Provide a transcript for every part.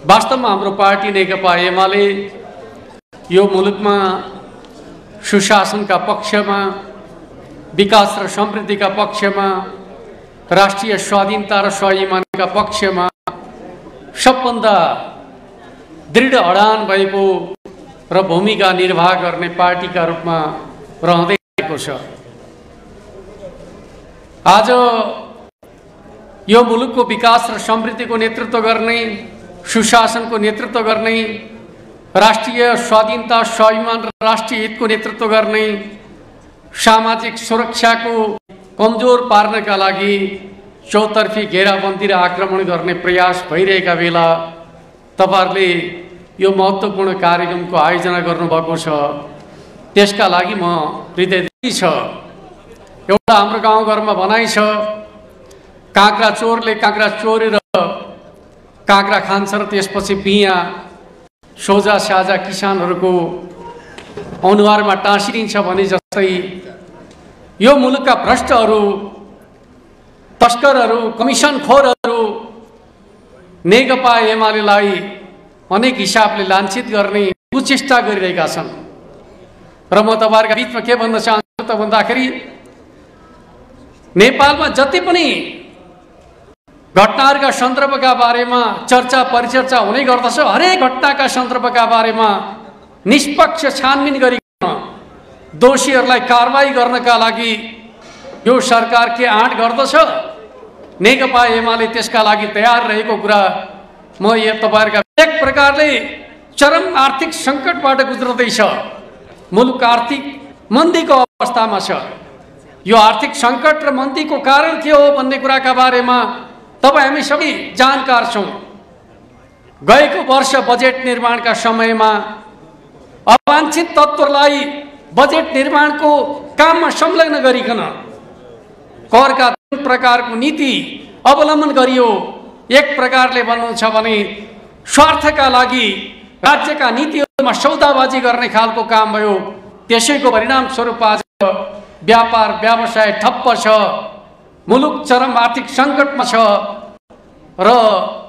वास्तवमा हाम्रो पार्टी नेकपा एमाले यो मुलुकमा सुशासनका पक्षमा, विकास र समृद्धिका पक्षमा, राष्ट्रिय स्वाधीनता र स्वाभिमानका पक्षमा सबभन्दा दृढ अडान भएको र भूमिका निर्वाह गर्ने पार्टीका रूपमा रहँदै आएको छ। आज यो मुलुकको विकास र समृद्धिको नेतृत्व गर्ने, सुशासनको नेतृत्व गर्ने, राष्ट्रिय स्वाधीनता स्वाभिमान र राष्ट्रिय हितको नेतृत्व गर्ने, सामाजिक सुरक्षाको कमजोर पार्नका लागि चौतर्फी घेराबन्दी र आक्रमण गर्ने प्रयास भइरहेका बेला तपाईहरुले यो महत्त्वपूर्ण कार्यक्रमको आयोजना गर्नुभएको छ। त्यसका लागि म हृदयदेखि छ। एउटा हाम्रो गाउँघरमा भनाइ छ, काँक्रा चोरले काँक्रा चोरेर काँक्रा खान्छ र त्यसपछि बिहा सोझा साझा किसानहरूको अनुहारमा टाँसिदिन्छ भने जस्तै यो मुलुकका भ्रष्टहरू, तस्करहरू, कमिसनखोरहरू नेकपा एमालेलाई अनेक हिसाबले लाञ्छित गर्ने कुचेष्टा गरिरहेका छन्। र म तपाईहरुका बीचमा के भन्न चाहन्छु त भन्दाखेरि नेपालमा जति पनि घटनाहरूका सन्दर्भका बारेमा चर्चा परिचर्चा हुने गर्दछ, हरेक घटनाका सन्दर्भका बारेमा निष्पक्ष छानबिन गरिकन दोषीहरूलाई कारबाही गर्नका लागि यो सरकार के आँट गर्दछ। नेकपा एमाले त्यसका लागि तयार रहेको कुरा म यहाँ तपाईहरुका एक प्रकारले चरम आर्थिक सङ्कटबाट गुज्रदैछ। मुलुक आर्थिक मन्दीको अवस्थामा छ। यो आर्थिक सङ्कट र मन्दीको कारण के हो भन्ने कुराका बारेमा तपाईँ हामी सबै जानकार छौँ। गएको वर्ष बजेट निर्माणका समयमा अवाञ्छित तत्त्वलाई बजेट निर्माणको काममा संलग्न गरिकन करका जुन प्रकारको नीति अवलम्बन गरियो, एक प्रकारले भन्नुहुन्छ भने स्वार्थका लागि राज्यका नीतिहरूमा सौदाबाजी गर्ने खालको काम भयो। त्यसैको परिणाम स्वरूप आज व्यापार व्यवसाय ठप्प छ, मुलुक चरम आर्थिक सङ्कटमा छ र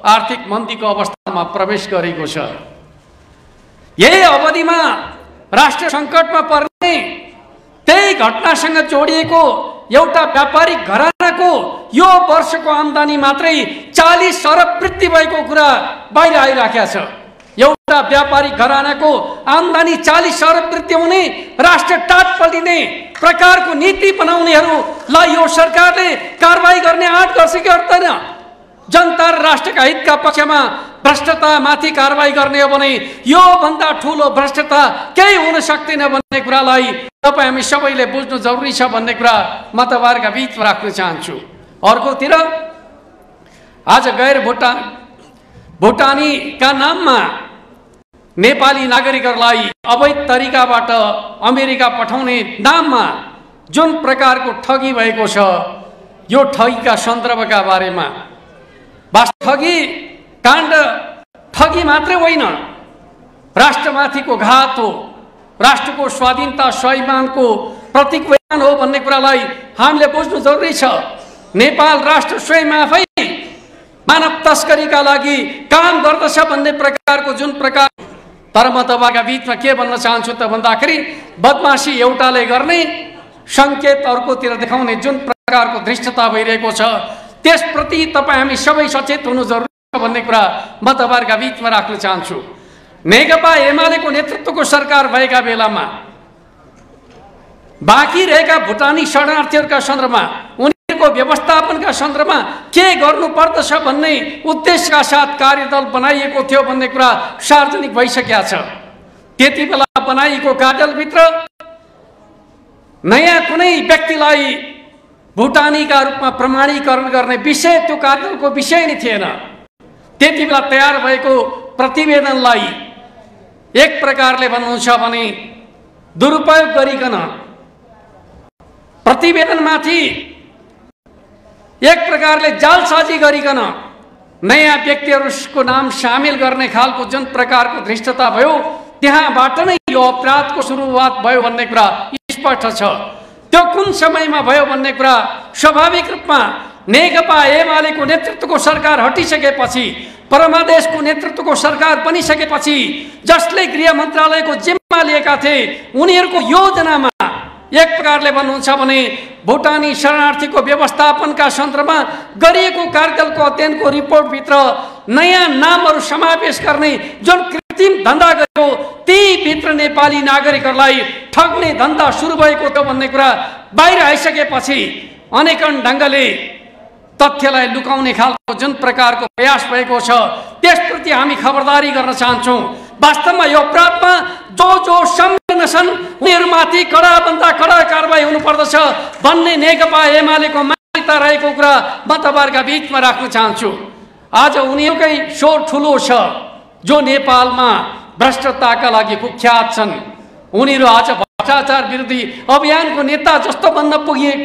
आर्थिक मन्दीको अवस्थामा प्रवेश गरेको छ। यही अवधिमा राष्ट्र सङ्कटमा पर्ने त्यही घटनासँग जोडिएको एउटा व्यापारिक घरानाको यो वर्षको आम्दानी मात्रै 40 अरब वृद्धि भएको कुरा बाहिर आइराखेको छ। एउटा व्यापारिक घरानाको आम्दानी 40 अरब वृद्धि हुने, राष्ट्र टाट पल्टिने प्रकारको नीति बनाउनेहरूलाई यो सरकारले कारबाही गर्ने आँट गर्छ कि गर्दैन? जनता र राष्ट्रका हितका पक्षमा भ्रष्टतामाथि कारबाही गर्ने हो भने यो भन्दा ठुलो भ्रष्टता केही हुन सक्दैन भन्ने कुरालाई तपाईँ हामी सबैले बुझ्नु जरुरी छ भन्ने कुरा म तपाईहरुका बीचमा राख्न चाहन्छु। अर्कोतिर आज गैर भुटानीका नाममा नेपाली नागरिकहरूलाई अवैध तरिकाबाट अमेरिका पठाउने नाममा जुन प्रकारको ठगी भएको छ, यो ठगीका सन्दर्भका बारेमा ठगी काण्ड ठगी मात्रै होइन, राष्ट्रमाथिको घात हो, राष्ट्रको स्वाधीनता स्वाभिमानको प्रतीक बयान हो भन्ने कुरालाई हामीले बुझ्नु जरुरी छ। नेपाल राष्ट्र स्वयं आफै मानव तस्करीका लागि काम गर्दछ भन्ने प्रकारको जुन प्रकार, तर म तपाईहरुका बीचमा के भन्न चाहन्छु त भन्दाखेरि बदमाशी एउटाले गर्ने संकेत अर्कोतिर देखाउने जुन प्रकारको धृष्टता भइरहेको छ त्यसप्रति तपाईँ हामी सबै सचेत हुनु जरुरी छ भन्ने कुरा म तपाईहरुका बीचमा राख्न चाहन्छु। नेकपा एमालेको नेतृत्वको सरकार भएका बेलामा बाँकी रहेका भुटानी शरणार्थीहरूका सन्दर्भमा उनीहरूको व्यवस्थापनका सन्दर्भमा के गर्नुपर्दछ भन्ने उद्देश्यका साथ कार्यदल बनाइएको थियो भन्ने कुरा सार्वजनिक भइसकेको छ। त्यति बेला बनाइएको कार्यदलभित्र नयाँ कुनै व्यक्तिलाई भुटानीका रूपमा प्रमाणीकरण गर्ने विषय त्यो कार्यदलको विषय नै थिएन। त्यति बेला तयार भएको प्रतिवेदनलाई एक प्रकारले भन्नुहुन्छ भने दुरुपयोग गरिकन प्रतिवेदनमाथि एक प्रकारले जालसाजी गरिकन नयाँ व्यक्तिहरूको नाम सामेल गर्ने खालको जुन प्रकारको धृष्टता भयो, त्यहाँबाट नै यो अपराधको सुरुवात भयो भन्ने कुरा स्पष्ट छ। त्यो कुन समयमा भयो भन्ने कुरा स्वाभाविक रूपमा नेकपा एमालेको नेतृत्वको सरकार हटिसकेपछि, परमादेशको नेतृत्वको सरकार बनिसकेपछि जसले गृह मन्त्रालयको जिम्मा लिएका थिए उनीहरूको योजनामा एक प्रकारले भन्नुहुन्छ भने भुटानी शरणार्थीको व्यवस्थापनका सन्दर्भमा गरिएको कार्यदलको अध्ययनको रिपोर्टभित्र नयाँ नामहरू समावेश गर्ने जुन कृत्रिम धन्दा गर्यो ती भित्र नेपाली नागरिकहरूलाई ठग्ने धन्दा सुरु भएको थियो भन्ने कुरा बाहिर आइसकेपछि अनेकन ढङ्गले तथ्यलाई लुकाउने खालको जुन प्रकारको प्रयास भएको छ त्यसप्रति हामी खबरदारी गर्न चाहन्छौँ। वास्तवमा यो अपराधमा जो संलग्न छन् उनीहरूमाथि कडाभन्दा कडा कारबाही हुनुपर्दछ भन्ने नेकपा एमालेको मान्यता रहेको कुरा म तपाईँहरूका बिचमा राख्न चाहन्छु। आज उनीहरूकै स्वर ठुलो छ जो नेपालमा भ्रष्टाचारका लागि कुख्यात छन्। उनीहरू आज भ्रष्टाचार विरोधी अभियानको नेता जस्तो बन्न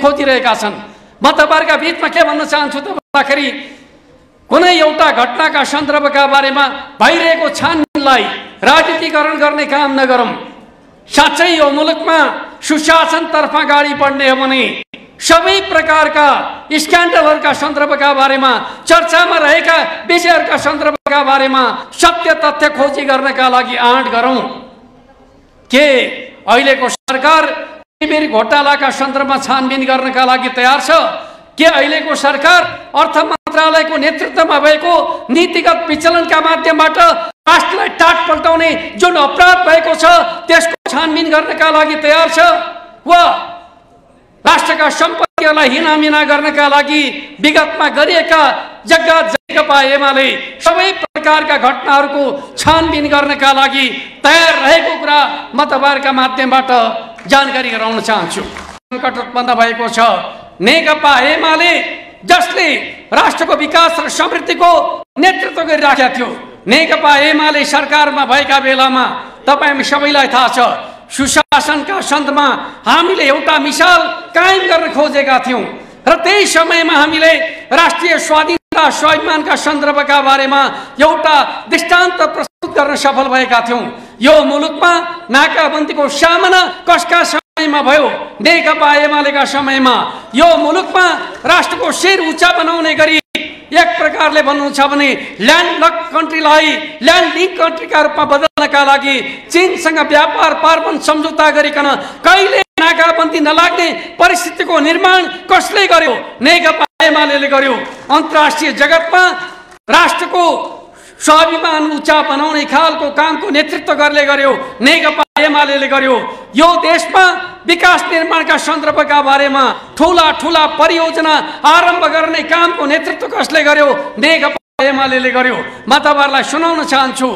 खोजिरहेका छन्। म तपाईँहरूका बिचमा के भन्न चाहन्छु त भन्दाखेरि कुनै एउटा घटनाका सन्दर्भका बारेमा भइरहेको छानबिनलाई राजनीतिकरण गर्ने काम नगरौँ। साँच्चै यो मुलुकमा सुशासनतर्फ अगाडि बढ्ने हो भने सबै प्रकारका स्क्यान्डलहरूका सन्दर्भका बारेमा चर्चामा रहेका विषयहरूका सन्दर्भका बारेमा सत्य तथ्य खोजी गर्नका लागि आँट गरौँ। के अहिलेको सरकार घोटालाका सन्दर्भमा छानबिन गर्नका लागि तयार छ? के अहिलेको सरकार अर्थ मन्त्रालयको नेतृत्वमा भएको नीतिगत विचलनका माध्यमबाट राष्ट्रलाई टाट पल्टाउने जुन अपराध भएको छ त्यसको छानबिन गर्नका लागि तयार छ? वा राष्ट्रका सम्पत्तिहरूलाई हिनामिना गर्नका लागि विगतमा गरिएका नेकपा एमाले सबै प्रकारका घटनाहरूको छानबिन गर्नका लागि तयार रहेको कुरा म तपाईँहरूका माध्यमबाट जानकारी गराउन चाहन्छु। सङ्कट उत्पन्न भएको छ। नेकपा एमाले जसले राष्ट्रको विकास र समृद्धिको नेतृत्व गरिराखेका थियो, नेकपा एमाले सरकारमा भएका बेलामा तपाईँ सबैलाई थाहा छ सुशासनका सन्दर्भमा हामीले एउटा मिसाल कायम गर्न खोजेका थियौँ र त्यही समयमा हामीले राष्ट्रिय स्वाधीनता स्वाभिमानका सन्दर्भका बारेमा एउटा दृष्टान्त प्रस्तुत गर्न सफल भएका थियौँ। यो मुलुकमा नाकाबन्दीको सामना कसका समयमा भयो? नेकपा एमालेका समयमा। यो मुलुकमा राष्ट्रको शिर उच्चा बनाउने गरी एक प्रकारले भन्नुहुन्छ भने ल्यान्डलक कन्ट्रीलाई ल्यान्डिङ कन्ट्रीका रूपमा बदल्नका लागि चीनसँग व्यापार पार्वन सम्झौता गरिकन कहिले नाकाबन्दी नलाग्ने परिस्थितिको निर्माण कसले गर्यो? नेकपा एमालेले गर्यो। अन्तर्राष्ट्रिय जगतमा राष्ट्रको स्वाभिमान उच्चा बनाउने खालको कामको नेतृत्व गर्ने गर्यो नेकपा एमालेले गर्यो। यो देशमा विकास निर्माणका सन्दर्भका बारेमा ठुला ठुला परियोजना आरम्भ गर्ने कामको नेतृत्व कसले गर्यो? नेकपा एमालेले गर्यो। म तपाईँहरूलाई सुनाउन चाहन्छु,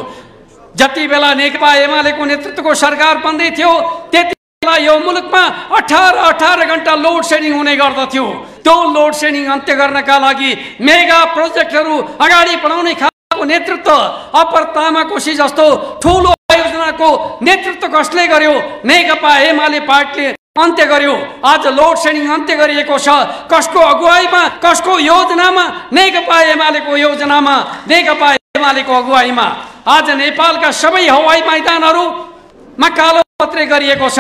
जति बेला नेकपा एमालेको नेतृत्वको सरकार बन्दै थियो त्यति बेला यो मुलुकमा 18 घण्टा लोड सेडिङ हुने गर्दथ्यो। त्यो लोड सेडिङ अन्त्य गर्नका लागि मेगा प्रोजेक्टहरू अगाडि बढाउने नेतृत्व अपर तामाकोशी जस्तो ठुलो आयोजनाको नेतृत्व कसले गर्यो? नेकपा एमाले पार्टीले अन्त्य गर्यो। आज लोड सेडिङ अन्त्य गरिएको छ। कसको अगुवाईमा, कसको योजनामा? नेकपा एमालेको योजनामा, नेकपा एमालेको अगुवाईमा। आज नेपालका सबै हवाई मैदानहरूमा कालो पत्रे गरिएको छ।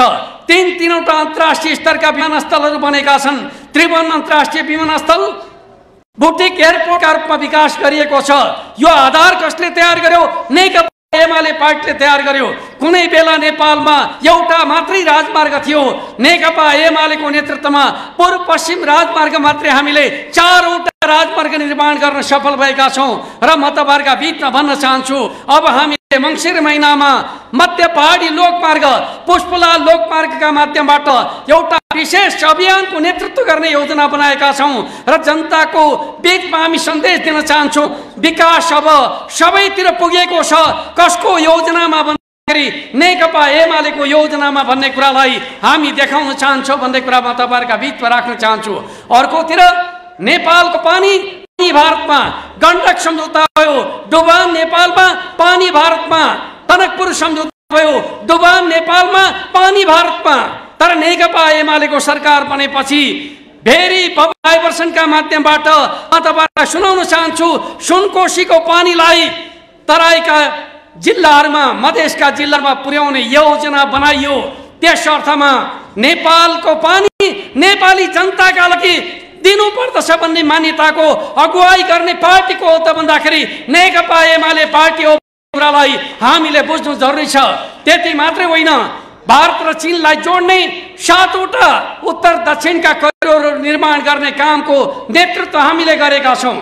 तीनवटा अन्तर्राष्ट्रिय स्तरका विमानस्थलहरू बनेका छन्। त्रिभुवन अन्तर्राष्ट्रिय विमानस्थल बुटिक एयरपोर्टका रूपमा विकास गरिएको छ। यो आधार कसले तयार गर्यो? नेकपा एमाले पार्टीले तयार गर्यो। कुनै बेला नेपालमा एउटा मात्रै राजमार्ग थियो। नेकपा एमालेको नेतृत्वमा पूर्व पश्चिम राजमार्ग मात्रै हामीले 4वटा राजमार्ग निर्माण गर्न सफल भएका छौँ। र म तपाईँहरूका बिचमा भन्न चाहन्छु, अब हामीले मङ्सिर महिनामा मध्य पहाडी लोकमार्ग पुष्पलाल लोकमार्गका माध्यमबाट एउटा विशेष अभियानको नेतृत्व गर्ने योजना बनाएका छौँ र जनताको बिचमा हामी सन्देश दिन चाहन्छौँ विकास अब सबैतिर पुगेको छ। कसको योजनामा भन्दाखेरि नेकपा एमालेको योजनामा भन्ने कुरालाई हामी देखाउन चाहन्छौँ भन्ने कुरा म तपाईँहरूका बिचमा राख्न चाहन्छु। अर्कोतिर नेपालको पानी भारतमा गण्डक सम्झौता भयो, डुबान नेपालमा पानी भारतमा, टनकपुर सम्झौता भयो, डुबान नेपालमा पानी भारतमा। तर नेकपा एमालेको सरकार बनेपछि भेरी डाइभर्सनका माध्यमबाट म तपाईँहरूलाई सुनाउन चाहन्छु, सुनकोशीको पानीलाई तराईका जिल्लाहरूमा, मधेसका जिल्लामा पुर्याउने योजना बनाइयो। त्यस अर्थमा नेपालको पानी नेपाली जनताका लागि दिनुपर्दछ भन्ने मान्यताको अगुवाई गर्ने पार्टीको हो त भन्दाखेरि नेकपा एमाले पार्टी हो कुरालाई हामीले बुझ्नु जरुरी छ। त्यति मात्रै होइन, भारत र चीनलाई जोड्ने 7वटा उत्तर दक्षिणका करिडोरहरू निर्माण गर्ने कामको नेतृत्व हामीले गरेका छौँ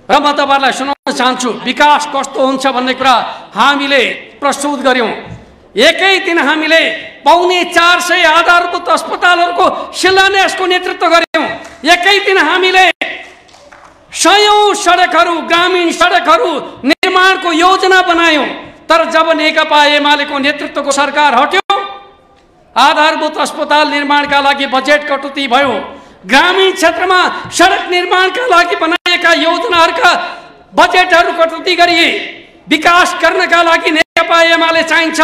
र म तपाईहरुलाई सुनाउन चाहन्छु विकास कस्तो हुन्छ भन्ने कुरा हामीले प्रस्तुत गर्यौं। एकै दिन हामीले पौने 400 आधारभूत अस्पतालहरूको शिलान्यासको नेतृत्व गर्यौं। एकै दिन हामीले सयौं सडकहरू, ग्रामीण सडकहरू निर्माणको योजना बनायौं। तर जब नेकपा एमालेको नेतृत्वको सरकार हट्यो, आधारभूत अस्पताल निर्माणका लागि बजेट कटौती भयो। ग्रामीण क्षेत्रमा सडक निर्माणका लागि बनाएका योजनाहरूका बजेटहरू कटौती गरिए। विकास गर्नका लागि नेकपा एमाले चाहिन्छ।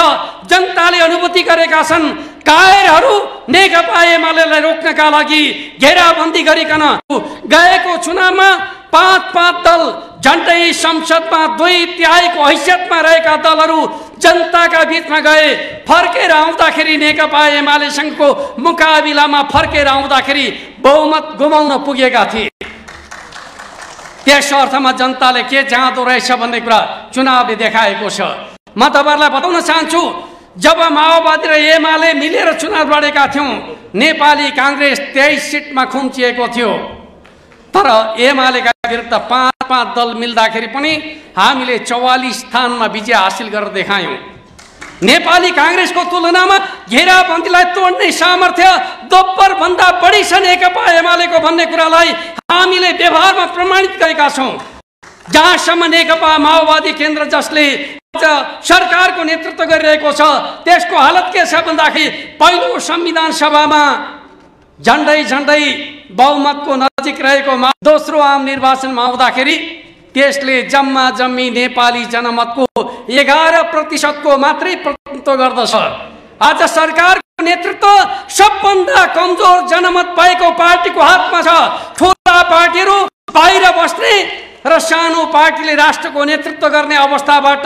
जनताले अनुभूति गरेका छन्, कायरहरू नेकपा एमालेलाई रोक्नका लागि घेराबन्दी गरिकन गएको चुनावमा 5 दल झन्डै संसदमा 2/3 को हैसियतमा रहेका दलहरू जनताका बीचमा गए। फर्केर आउँदाखेरि नेकपा एमालेसँगको मुकाबिलामा फर्केर आउँदाखेरि बहुमत गुमाउन पुगेका थिए। त्यस अर्थमा जनताले के चाहँदो रहेछ भन्ने कुरा चुनावले देखाएको छ। म तपाईहरुलाई बताउन चाहन्छु, जब माओवादी र एमाले मिलेर चुनाव लडेका थियौं, नेपाली कांग्रेस 23 सिटमा खुम्चिएको थियो। तर एमालेका विरुद्ध 5 दल मिल्दाखेरि पनि हामीले 44 स्थानमा विजय हासिल गरेर देखायौं। नेपाली कांग्रेसको तुलनामा घेराबन्दीलाई तोड्ने सामर्थ्य दोब्बर भन्दा बढी छ नेकपा एमालेको भन्ने कुरालाई हामीले व्यवहारमा प्रमाणित गरेका छौं। जहाँसम्म नेकपा माओवादी केन्द्र जसले सरकारको नेतृत्व गरिरहेको छ, त्यसको हालत के छ भन्दाखेरि पहिलो संविधान सभामा झन्डै बहुमतको नजिक रहेको दोस्रो आम निर्वाचनमा आउँदाखेरि त्यसले जम्मा जम्मी नेपाली जनमतको 11% को मात्रै प्रतिनिधित्व गर्दछ। आज सरकारको नेतृत्व सबभन्दा कमजोर जनमत भएको पार्टीको हातमा छ। ठूला पार्टीहरू बाहिर बस्ने र सानो पार्टीले राष्ट्रको नेतृत्व गर्ने अवस्थाबाट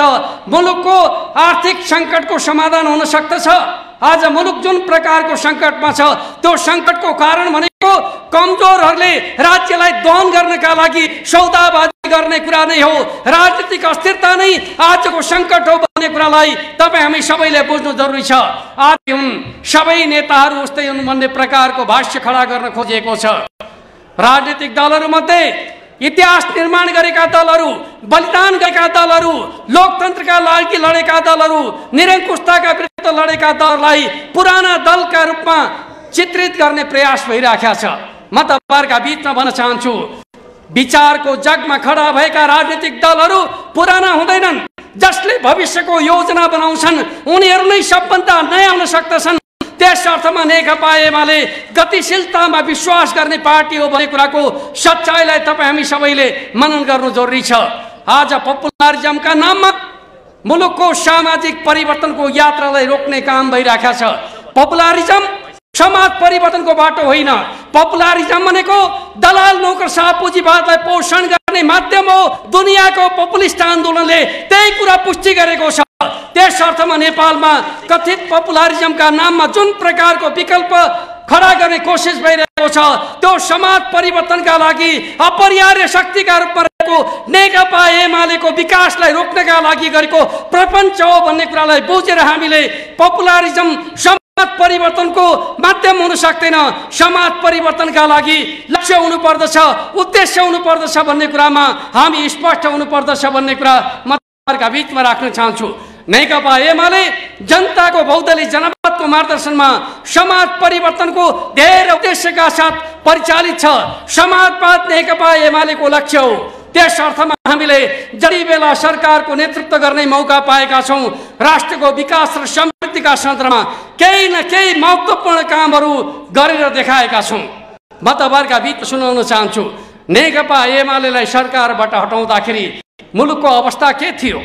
मुलुकको आर्थिक संकटको समाधान हुन सक्दछ। आज मुलुक जुन प्रकारको संकटमा छ, त्यो संकटको कारण भनेको कमजोरहरूले राज्यलाई दहन गर्नका लागि सौदाबाजी गर्ने कुरा नै हो। राजनीतिक अस्थिरता नै आजको संकट हो भन्ने कुरालाई तपाई हामी सबैले बुझ्नु जरुरी छ। आज सबै नेताहरू उस्तै हुन् भन्ने प्रकारको भाष्य खडा गर्न खोजिएको छ। राजनीतिक दलहरूमध्ये इतिहास निर्माण गरेका दलहरू, बलिदान गरेका दलहरू, लोकतन्त्रका लागि लडेका दलहरू, निरङ्कुशताका विरुद्ध लडेका दललाई पुराना दलका रूपमा चित्रित गर्ने प्रयास भइरहेको छ। म तपाईहरुका बीचमा भन्न चाहन्छु, विचारको जगमा खडा भएका राजनीतिक दलहरू पुराना हुँदैनन्। जसले भविष्यको योजना बनाउँछन् उनीहरू नै सबभन्दा नयाँ हुन सक्दछन्। त्यस अर्थमा नेकपा एमाले गतिशीलतामा विश्वास गर्ने पार्टी हो भन्ने कुराको सच्चाइलाई तपाई हामी सबैले मनन गर्नु जरुरी छ। आज पपुलरिजमका नाममा मुलुकको सामाजिक परिवर्तनको यात्रालाई रोक्ने काम भइरहेको छ। पपुलरिजम समाज परिवर्तनको बाटो होइन। पपुलरिजम भनेको दलाल नौकरशाह पुँजीवादलाई पोषण गर्ने माध्यम हो। दुनियाँको पपुलिस्ट आन्दोलनले त्यही कुरा पुष्टि गरेको छ। त्यस अर्थमा नेपालमा कथित पपुलरिजमका नाममा जुन प्रकारको विकल्प खडा गर्ने कोसिस भइरहेको छ, त्यो समाज परिवर्तनका लागि अपरिहार्य शक्तिका रूपमा रहेको नेकपा एमालेको विकासलाई रोक्नका लागि गरेको प्रपञ्च हो भन्ने कुरालाई बुझेर हामीले पपुलरिजम समाज परिवर्तनको माध्यम हुन सक्दैन। समाज परिवर्तनका लागि लक्ष्य हुनुपर्दछ, उद्देश्य हुनुपर्दछ भन्ने कुरामा हामी स्पष्ट हुनुपर्दछ भन्ने कुरा म तपाईहरुका बीचमा राख्न चाहन्छु। नेकपा एमाले जनताको बहुदलीय जनमतको मार्गदर्शनमा समाज परिवर्तनको धेरै उद्देश्यका साथ परिचालित छ। समाजवाद नेकपा एमालेको लक्ष्य हो। त्यस अर्थमा हामीले जति बेला सरकारको नेतृत्व गर्ने मौका पाएका छौं, राष्ट्रको विकास र समृद्धिका सन्दर्भमा केही न केही महत्त्वपूर्ण कामहरू गरेर देखाएका छौं। म तपाईहरुका बीच सुनाउन चाहन्छु, नेकपा एमालेलाई सरकारबाट हटाउँदाखेरि मुलुकको अवस्था के थियो?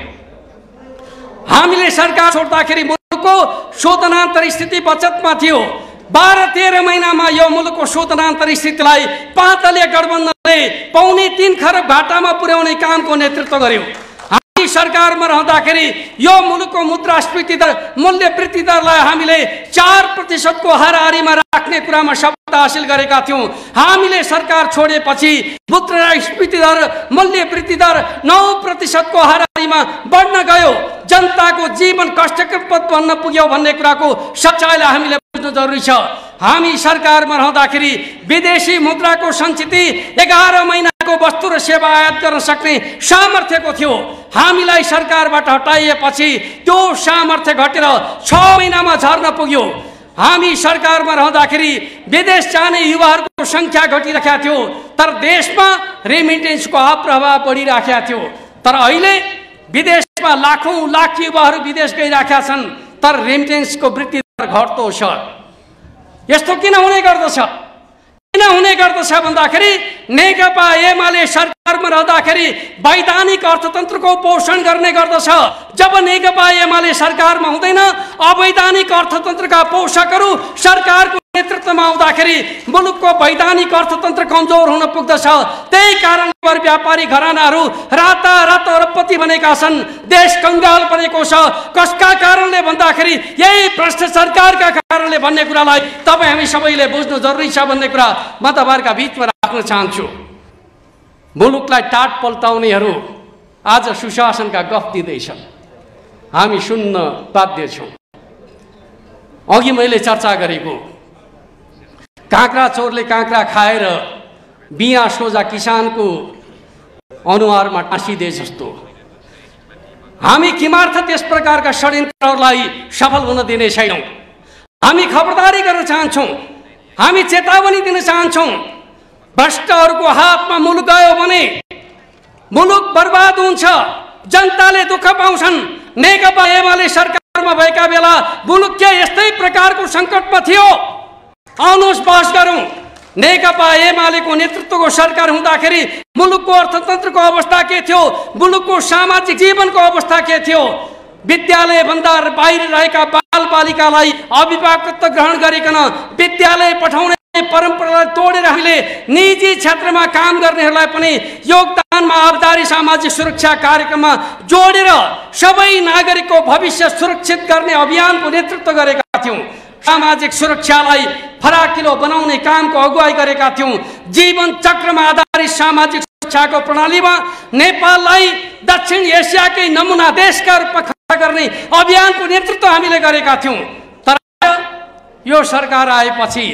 हामीले सरकार छोड्दाखेरि मुलुकको शोधनान्तर स्थिति बचतमा थियो। 12-13 महिनामा यो मुलुकको शोधनान्तर स्थितिलाई 5 दलीय गठबन्धनले 2.25 खरब घाटामा पुर्याउने कामको नेतृत्व गर्यो। हामी हामी सरकारमा रहँदाखेरि यो मुलुकको मुद्रास्फीति दर मूल्य वृद्धि दरलाई हामीले 4% को हाराहारीमा राख्ने कुरामा सफलता हासिल गरेका थियौं। हामीले सरकार छोडेपछि मुद्रास्फीति दर मूल्य वृद्धि दर 9% को हाराहारीमा बढ्न गयो। जनताको जीवन कष्टकर बन्न पुग्यो भन्ने कुराको सच्चाइलाई हामीले बुझ्नु जरुरी छ। हामी सरकारमा रहँदाखेरि विदेशी मुद्राको सञ्चित 11 महिनाको वस्तु र सेवा आयात गर्न सक्ने सामर्थ्यको थियो। हामीलाई सरकारबाट हटाइएपछि त्यो सामर्थ्य घटेर 6 महिनामा झर्न पुग्यो। हामी सरकारमा रहँदाखेरि विदेश जाने युवाहरूको संख्या घटिरहेको थियो, तर देशमा रेमिटेन्सको अप्रभाव बढिरहेको थियो। तर अहिले विदेशमा लाखौं लाख युवाहरू विदेश गइरहेका छन्, तर रेमिटेन्सको वृद्धि दर घट्दो छ। यस्तो किन हुने गर्दछ? किन हुने गर्दछ भन्दाखेरि नेकपा एमाले सरकारमा रहँदाखेरि वैधानिक अर्थतन्त्रको पोषण गर्ने गर्दछ। जब नेकपा एमाले सरकारमा हुँदैन, अवैधानिक अर्थतन्त्रका पोषकहरू सरकारको नेतृत्वमा आउँदाखेरि मुलुकको वैधानिक अर्थतन्त्र कमजोर हुन पुग्दछ। त्यही कारण व्यापारी घरानाहरू रातारात अरबपति बनेका छन्, देश कंगाल बनेको छ। कसका कारणले भन्दाखेरि यही भ्रष्ट सरकारका कारणले भन्ने कुरालाई तपाईँ हामी सबैले बुझ्नु जरुरी छ भन्ने कुरा म तपाईहरुका बीचमा राख्न चाहन्छु। मुलुकलाई टाट पल्टाउनेहरू आज सुशासनका गफ दिँदैछन्, हामी सुन्न बाध्य छौं। अघि मैले चर्चा गरेको काँक्रा चोरले काँक्रा खाएर बिया सोझा किसानको अनुहारमा टाँसिदे जस्तो हामी किमार्थ त्यस प्रकारका षड्यन्त्रहरूलाई सफल हुन दिने छैनौं। हामी खबरदारी गर्न चाहन्छौं, हामी चेतावनी दिन चाहन्छौं। भ्रष्टहरूको हातमा मुलुक गयो भने मुलुक बर्बाद हुन्छ, जनताले दुःख पाउँछन्। नेकपा एमाले सरकारमा भएका बेला मुलुक के यस्तै प्रकारको संकटमा थियो? आउनुहोस् बहस गरौं। नेकपा एमालेको नेतृत्वको सरकार हुँदाखेरि मुलुकको अर्थतन्त्रको अवस्था के थियो? मुलुकको सामाजिक जीवनको अवस्था के थियो? विद्यालय भन्दा बाहिर रहेका बालबालिकालाई अभिभावकत्व ग्रहण गरिकन विद्यालय पठाउने परम्परालाई तोडेर हामीले निजी क्षेत्रमा काम गर्नेहरूलाई पनि योगदानमा आबदारी सामाजिक सुरक्षा कार्यक्रममा जोडेर सबै नागरिकको भविष्य सुरक्षित गर्ने अभियानको नेतृत्व गरेका थियौं। सामाजिक सुरक्षालाई फराकिलो बनाउने कामको अगुवाई गरेका थियौं। जीवन चक्रमा आधारित सामाजिक सुरक्षाको प्रणालीमा नेपाललाई दक्षिण एसियाकै नमुना देशका रूपमा खडा गर्ने अभियानको नेतृत्व हामीले गरेका थियौं। तर यो सरकार आएपछि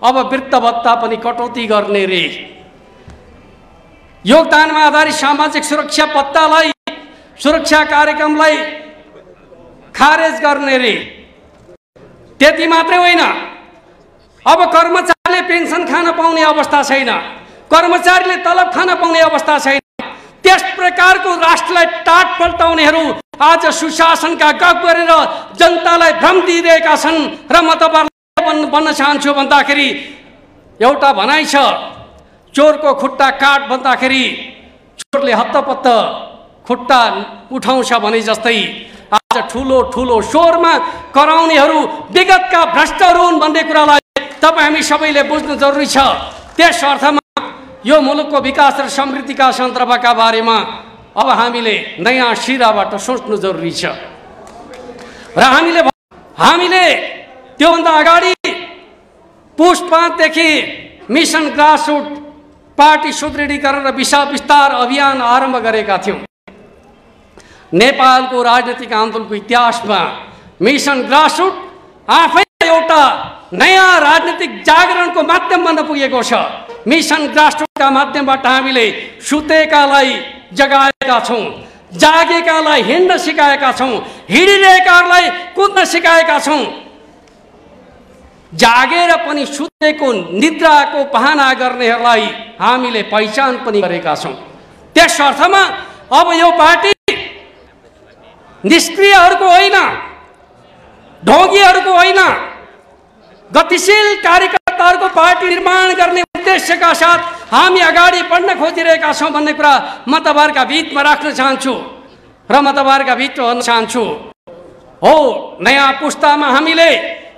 अब वृत्त भत्ता पनि कटौती गर्ने रे, योगदानमा आधारित सामाजिक सुरक्षा भत्तालाई सुरक्षा कार्यक्रमलाई खारेज गर्ने रे। त्यति मात्रै होइन, अब कर्मचारीले पेन्सन खान पाउने अवस्था छैन, कर्मचारीले तलब खान पाउने अवस्था छैन। त्यस प्रकारको राष्ट्रलाई टाट पल्टाउनेहरू आज सुशासनका गफ गरेर जनतालाई भ्रम दिइरहेका छन्। र म तपाईहरुलाई भन्न चाहन्छु भन्दाखेरि एउटा भनाइ छ, चोरको खुट्टा काट भन्दाखेरि चोरले हत्तपत्त खुट्टा उठाउँछ भने जस्तै आज ठूलो ठूलो स्वरमा कराउनेहरू विगतका भ्रष्टहरू हुन् भन्ने कुरालाई तपाईँ हामी सबैले बुझ्नु जरुरी छ। त्यस अर्थमा यो मुलुकको विकास र समृद्धिका सन्दर्भका बारेमा अब हामीले नयाँ सिराबाट सोच्नु जरुरी छ। र हामीले त्योभन्दा अगाडि पुष 5 देखि मिसन ग्रासरुट पार्टी सुदृढीकरण र विस्तार अभियान आरम्भ गरेका थियौं। नेपालको राजनीतिक आन्दोलनको इतिहासमा मिसन ग्रासरुट आफै एउटा नयाँ राजनीतिक जागरणको माध्यम बन्न पुगेको छ। मिसन ग्रासरुटका माध्यमबाट हामीले सुतेकालाई जगाएका छौं, जागेकालाई हिँड्न सिकाएका छौं, हिँडिरहेकाहरूलाई कुद्न सिकाएका छौं। जागेर पनि सुतेको निद्राको बहाना गर्नेहरूलाई हामीले पहिचान पनि गरेका छौं। त्यस अर्थमा अब यो पार्टी निष्क्रियहरूको होइन, ढोंगीहरूको होइन, गतिशील कार्यकर्ताहरूको पार्टी निर्माण गर्ने उद्देश्यका साथ हामी अगाडि बढ्न खोजिरहेका छौं भन्ने कुरा म तपाईहरुका बीचमा राख्न चाहन्छु र म तपाईहरुका बीचमा भन्न चाहन्छु। हो, नयाँ पुस्तामा हामीले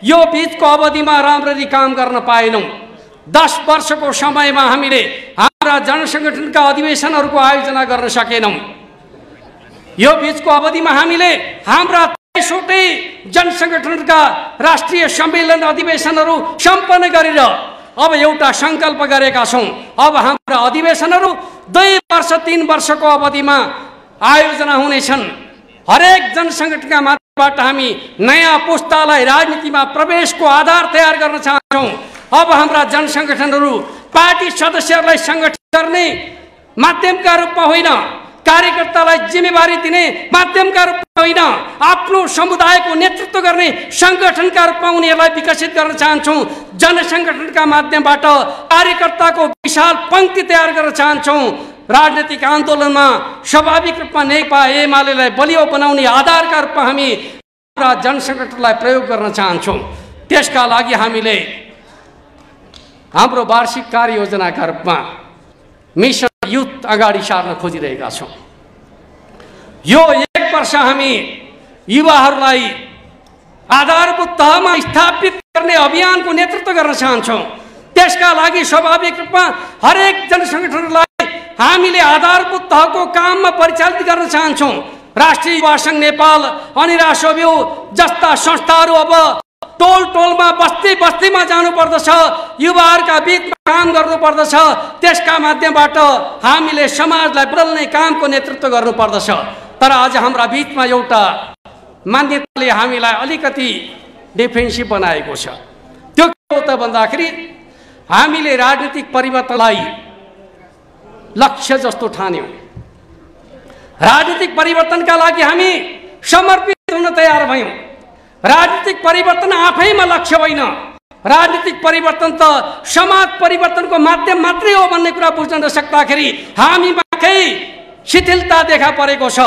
यो बीचको अवधिमा राम्ररी काम गर्न पाएनौं। 10 वर्षको समयमा हामीले हाम्रा जनसंगठनका अधिवेशनहरूको आयोजना गर्न सकेनौं। यो बीचको अवधिमा हामीले हाम्रा 23वटै जनसंगठनका राष्ट्रिय सम्मेलन अधिवेशनहरू सम्पन्न गरेर अब एउटा संकल्प गरेका छौं। अब हाम्रा अधिवेशनहरू 2 वर्ष 3 वर्षको अवधिमा आयोजना हुनेछन्। हरेक जनसंगठनका माध्यमबाट हामी नयाँ पुस्तालाई राजनीतिमा प्रवेशको आधार तयार गर्न चाहन्छौं। अब हाम्रा जनसंगठनहरू पार्टी सदस्यहरूलाई संगठित गर्ने माध्यमका रूपमा होइन, कार्यकर्तालाई जिम्मेवारी दिने माध्यमका रूपमा होइन, आफ्नो समुदायको नेतृत्व गर्ने संगठनका रूपमा उनीहरूलाई विकसित गर्न चाहन्छौं। जनसंगठनका माध्यमबाट कार्यकर्ताको विशाल पंक्ति तयार गर्न चाहन्छौं। राजनीतिक आन्दोलनमा स्वाभाविक रूपमा नेकपा एमालेलाई बलियो बनाउने आधारका रूपमा हामी जनसंगठनलाई प्रयोग गर्न चाहन्छौं। त्यसका लागि हामीले हाम्रो वार्षिक कार्ययोजनाका रूपमा मिशन युथ अगाडि सार्न खोजिरहेका छौं। यो 1 वर्ष हामी युवाहरूलाई आधारभूत तहमा स्थापित गर्ने अभियानको नेतृत्व गर्न चाहन्छौं। त्यसका लागि स्वाभाविक रूपमा हरेक जनसंगठनलाई हामीले आधारभूत तहको काममा परिचालित गर्न चाहन्छौं। राष्ट्रिय युवा संघ नेपाल अनि राष्ट्रव्यू जस्ता संस्थाहरू अब टोल टोलमा बस्ती बस्तीमा जानु पर्दछ, युवाहरूका बीचमा काम गर्नु पर्दछ। त्यसका माध्यमबाट हामीले समाजलाई बदल्ने कामको नेतृत्व गर्नु पर्दछ। तर आज हाम्रा बीचमा एउटा मान्यताले हामीलाई अलिकति डिफेन्सिभ बनाएको छ। त्यो के हो त भन्दाखेरि हामीले राजनीतिक परिवर्तनलाई लक्ष्य जस्तो ठान्यौं। राजनीतिक परिवर्तनका लागि हामी समर्पित हुन तयार भयौं। राजनीतिक परिवर्तन आफैमा लक्ष्य होइन, राजनीतिक परिवर्तन त समाज परिवर्तनको माध्यम मात्रै हो भन्ने कुरा बुझ्न नसक्दाखेरि हामीमा केही शिथिलता देखा परेको छ।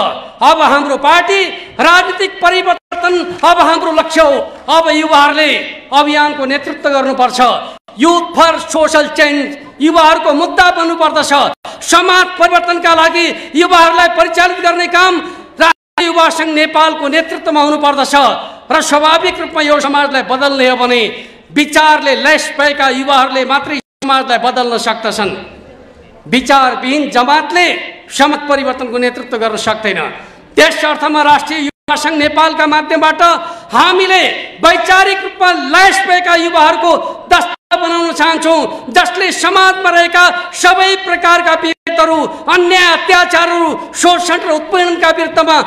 अब हाम्रो पार्टी राजनीतिक परिवर्तन अब हाम्रो लक्ष्य हो। अब युवाहरूले अभियानको नेतृत्व गर्नुपर्छ। युथ फर सोशल चेन्ज युवाहरूको मुद्दा बन्नुपर्दछ। समाज परिवर्तनका लागि युवाहरूलाई परिचालित गर्ने काम राष्ट्रिय युवा संघ नेपालको नेतृत्वमा हुनुपर्दछ। र स्वाभाविक रूपमा यो समाजलाई बदल्ने हो भने विचारले लैस भएका युवाहरूले मात्रै समाजलाई बदल्न सक्दछन्। विचारविहीन जमातले समाज परिवर्तनको नेतृत्व गर्न सक्दैन। त्यस अर्थमा राष्ट्रिय युवा संघ नेपालका माध्यमबाट हामीले वैचारिक रूपमा लैस भएका युवाहरूको दस्ता बनाउन चाहन्छौं, जसले समाजमा रहेका सबै प्रकारका विभेदहरू, अन्याय, अत्याचारहरू, शोषण र उत्पीडनका विरुद्धमा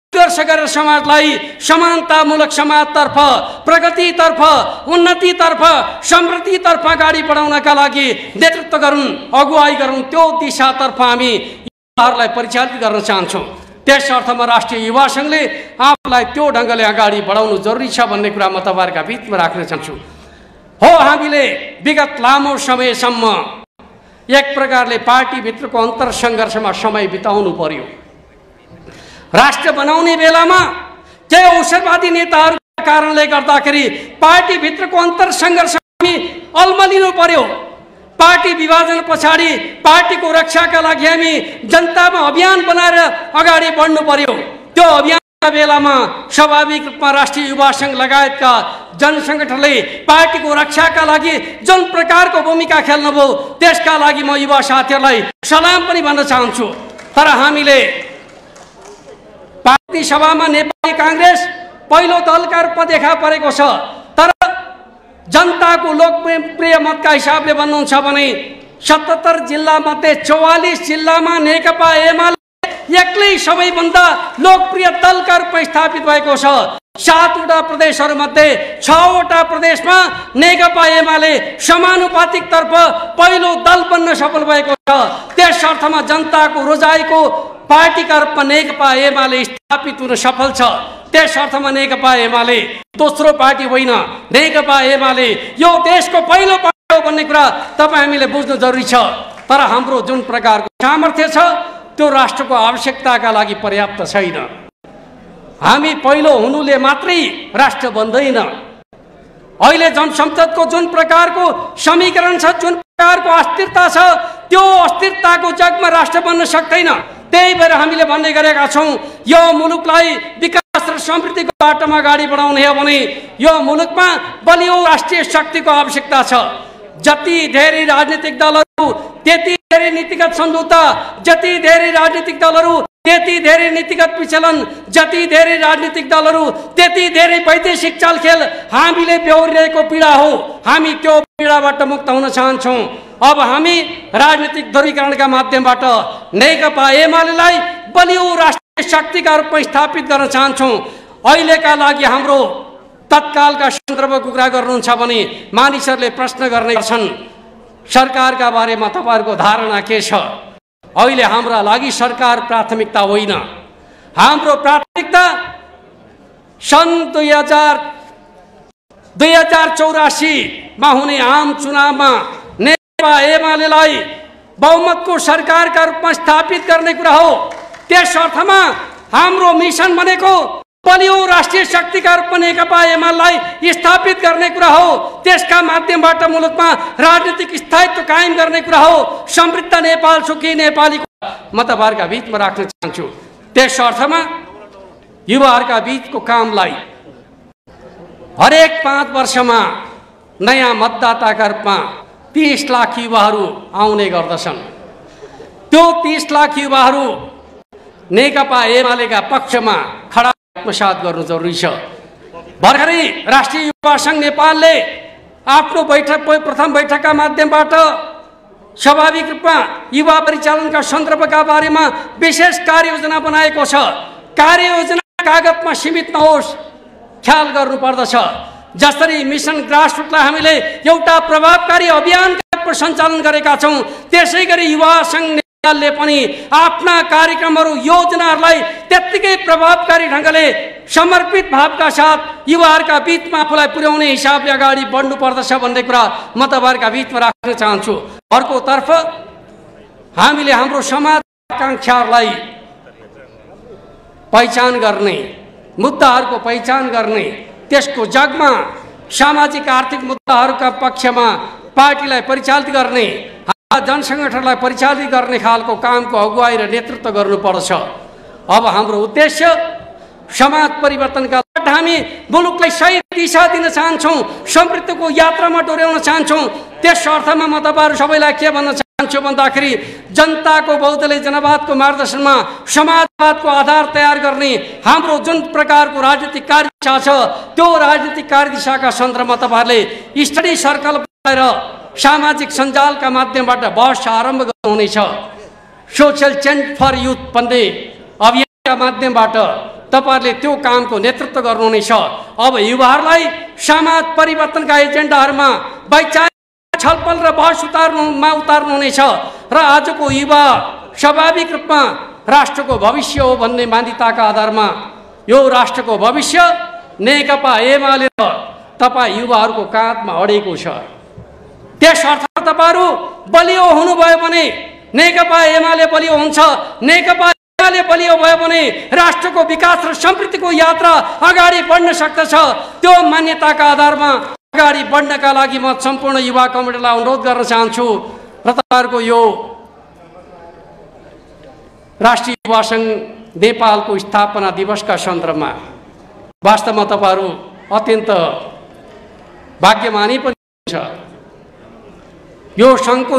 संघर्ष गरेर समाजलाई समानतामूलक समाजतर्फ, प्रगतितर्फ, उन्नतितर्फ, समृद्धितर्फ अगाडि बढाउनका लागि नेतृत्व गरून्, अगुवाई गरून्। त्यो दिशातर्फ हामी युवाहरूलाई परिचालित गर्न चाहन्छौं। त्यस अर्थमा राष्ट्रिय युवा संघले आफूलाई त्यो ढंगले अगाडि बढाउनु जरुरी छ भन्ने कुरा म तपाईहरुका बीचमा राख्न चाहन्छु। हो, हामीले विगत लामो समयसम्म एक प्रकारले पार्टी भित्रको अन्तर संघर्षमा समय बिताउनु पर्यो। राष्ट्र बनाउने बेलामा केही अवसरवादी नेताहरूका कारणले गर्दाखेरि पार्टी भित्रको अन्तर संघर्ष हामी अल्मलिनु पर्यो। पार्टी विभाजन पछाडि पार्टीको रक्षाका लागि हामी जनतामा अभियान बनाएर अगाडि बढ्नु पर्यो। त्यो अभियानका बेलामा स्वाभाविक रूपमा राष्ट्रिय युवा संघ लगायतका जनसंगठनले पार्टीको रक्षाका लागि जुन प्रकारको भूमिका खेल्नुभयो त्यसका लागि म युवा साथीहरूलाई सलाम पनि भन्न चाहन्छु। तर हामीले पार्टी सभामा नेपाली कांग्रेस पहिलो दलका रूपमा देखा परेको छ। तर जनताको लोकप्रिय मतका हिसाबले भन्नुहुन्छ भने 77 जिल्ला मध्ये 44 जिल्लामा नेकपा एमाले एक्लै सबैभन्दा लोकप्रिय दलका रूपमा स्थापित भएको छ। 7 वटा प्रदेशहरू मध्ये 6 वटा प्रदेशमा नेकपा एमाले समानुपातिक तर्फ पहिलो दल बन्न सफल भएको छ। त्यस अर्थमा जनताको रोजाइको पार्टीका रूपमा नेकपा एमाले स्थापित हुन सफल छ। त्यस अर्थमा नेकपा एमाले दोस्रो पार्टी होइन, नेकपा एमाले यो देशको पहिलो पार्टी हो भन्ने कुरा तपाईँ हामीले बुझ्नु जरुरी छ। तर हाम्रो जुन प्रकारको सामर्थ्य छ त्यो राष्ट्रको आवश्यकताका लागि पर्याप्त छैन। हामी पहिलो हुनुले मात्रै राष्ट्र बन्दैन। अहिले जनसंसदको जुन प्रकारको समीकरण छ, जुन प्रकारको अस्थिरता छ, त्यो अस्थिरताको जगमा राष्ट्र बन्न सक्दैन। त्यही भएर हामीले भन्ने गरेका छौं, यो मुलुकलाई विकास र समृद्धिको बाटोमा अगाडि बढाउने हो भने यो मुलुकमा बलियो राष्ट्रिय शक्तिको आवश्यकता छ। जति धेरै राजनीतिक दलहरू, त्यति धेरै नीतिगत सम्झौता, जति धेरै राजनीतिक दलहरू त्यति धेरै नीतिगत विचलन, जति धेरै राजनीतिक दलहरू, त्यति धेरै वैदेशिक चलखेल हामीले बेहोरिरहेको पीडा हो। हामी त्यो पीडाबाट मुक्त हुन चाहन्छौँ। अब हामी राजनीतिक ध्रुवीकरणका माध्यमबाट नेकपा एमालेलाई बलियो राष्ट्रिय शक्तिका रूपमा स्थापित गर्न चाहन्छौँ। अहिलेका लागि हाम्रो तत्कालका सन्दर्भको कुरा गर्नुहुन्छ भने मानिसहरूले प्रश्न गर्ने गर्छन्, सरकारका बारेमा तपाईहरुको धारणा के छ? अहिले हाम्रा लागि सरकार प्राथमिकता होइन। हाम्रो प्राथमिकता सन् 2084 मा हुने आम चुनावमा नेकपा एमालेलाई बहुमतको सरकारका रूपमा स्थापित गर्ने कुरा हो। त्यस अर्थमा हाम्रो मिसन भनेको बलियो राष्ट्रिय शक्तिका रूपमा नेकपा एमालेलाई स्थापित गर्ने कुरा हो। त्यसका माध्यमबाट मुलुकमा राजनीतिक स्थायित्व कायम गर्ने कुरा हो। समृद्ध नेपाल, सुखी नेपाली म तपाईहरुका बीचमा राख्न चाहन्छु। त्यस अर्थमा युवाहरुका बीचको कामलाई हरेक 5 वर्षमा नयाँ मतदाताका रूपमा 30 लाख युवाहरू आउने गर्दछन्। त्यो 30 लाख युवाहरू नेकपा एमालेका पक्षमा खडा आत्मसात गर्नु जरुरी छ। भर्खरै राष्ट्रिय युवा संघ नेपालले आफ्नो प्रथम बैठकका माध्यमबाट स्वाभाविक रूपमा युवा परिचालनका सन्दर्भका बारेमा विशेष कार्ययोजना बनाएको छ। कार्ययोजना कागजमा सीमित नहोस्, ख्याल गर्नुपर्दछ। जसरी मिसन ग्रासरुटलाई हामीले एउटा प्रभावकारी अभियानका रूपमा सञ्चालन गरेका छौं, त्यसैगरी युवा संघ नेपालले पनि आफ्ना कार्यक्रमहरू, योजनाहरूलाई त्यत्तिकै प्रभावकारी ढंगले समर्पित भावका साथ युवाहरूका बीचमा आफूलाई पुर्याउने हिसाबले अगाडि बढ्नु पर्दछ भन्ने कुरा म तपाईहरुका बीचमा राख्न चाहन्छु। अर्कोतर्फ हामीले हाम्रो समाज आकांक्षाहरूलाई पहिचान गर्ने, मुद्दाहरूको पहिचान गर्ने, त्यसको जगमा सामाजिक आर्थिक मुद्दाहरूका पक्षमा पार्टीलाई परिचालित गर्ने, जनसंगठनलाई परिचालित गर्ने खालको कामको अगुवाई र नेतृत्व गर्नुपर्छ। अब हाम्रो उद्देश्य समाज परिवर्तनका लागि हामी मुलुकलाई सही दिशा दिन चाहन्छौँ, समृद्धिको यात्रामा डोर्याउन चाहन्छौँ। त्यस अर्थमा म तपाईहरु सबैलाई के भन्न चाहन्छु भन्दाखेरि जनताको बहुदलीय जनवादको मार्गदर्शनमा समाजवादको आधार तयार गर्ने हाम्रो जुन प्रकारको राजनीतिक कार्यदिशा छ, त्यो राजनीतिक कार्यदिशाका सन्दर्भमा तपाईहरुले स्टडी सर्कल बनाएर सामाजिक सञ्जालका माध्यमबाट बहस आरम्भ गर्नुहुनेछ। सोशल चेन्ज फर युथ भन्ने अभियानका माध्यमबाट तपाईहरुले त्यो कामको नेतृत्व गर्नुहुनेछ। अब युवाहरूलाई समाज परिवर्तनका एजेन्डाहरूमा वैचारिक छलफल र बहस उतार्नुहुनेछ र आजको युवा स्वाभाविक रूपमा राष्ट्रको भविष्य हो भन्ने मान्यताका आधारमा यो राष्ट्रको भविष्य नेकपा एमाले र तपाई युवाहरूको काँधमा अडेको छ। त्यस अर्थमा तपाईहरु बलियो हुनुभयो भने नेकपा एमाले बलियो हुन्छ। नेकपा एमाले बलियो भयो भने राष्ट्रको विकास र समृद्धिको यात्रा अगाडि बढ्न सक्दछ। त्यो मान्यताका आधारमा अगाडि बढ्नका लागि म सम्पूर्ण युवा कमिटीलाई अनुरोध गर्न चाहन्छु र तपाईहरुको यो राष्ट्रिय युवा संघ नेपालको स्थापना दिवसका सन्दर्भमा वास्तवमा तपाईहरु अत्यन्त भाग्यमानी पनि छ। यो संघको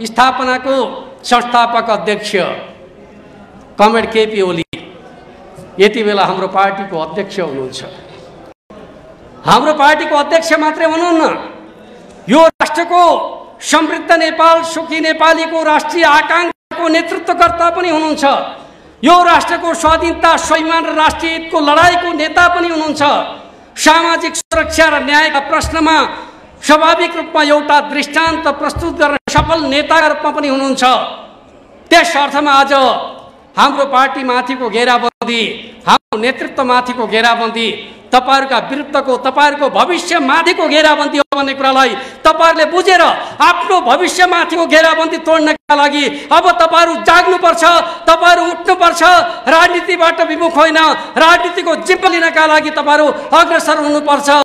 स्थापनाको संस्थापक अध्यक्ष कमरेड केपी ओली यति बेला हाम्रो पार्टीको अध्यक्ष हुनुहुन्छ। हाम्रो पार्टीको अध्यक्ष मात्रै हुनुहुन्न, यो राष्ट्रको समृद्ध नेपाल, सुखी नेपालीको राष्ट्रिय आकांक्षाको नेतृत्वकर्ता पनि हुनुहुन्छ। यो राष्ट्रको स्वाधीनता, स्वाभिमान र राष्ट्रिय हितको लडाईँको नेता पनि हुनुहुन्छ। सामाजिक सुरक्षा र न्यायका प्रश्नमा स्वाभाविक रूपमा एउटा दृष्टान्त प्रस्तुत गर्न सफल नेताका रूपमा पनि हुनुहुन्छ। त्यस अर्थमा आज हाम्रो पार्टी माथिको घेराबन्दी, हाम्रो नेतृत्व माथिको घेराबन्दी, तपाईहरुका विरुद्धको, तपाईहरुको भविष्य माथिको घेराबन्दी हो भन्ने कुरालाई तपाईहरुले बुझेर आफ्नो भविष्य माथिको घेराबन्दी तोड्नका लागि अब तपाईहरु जाग्नुपर्छ, तपाईहरु उठ्नुपर्छ। राजनीतिबाट विमुख होइन, राजनीतिको जिम्मा लिनका लागि तपाईहरु अग्रसर हुनुपर्छ।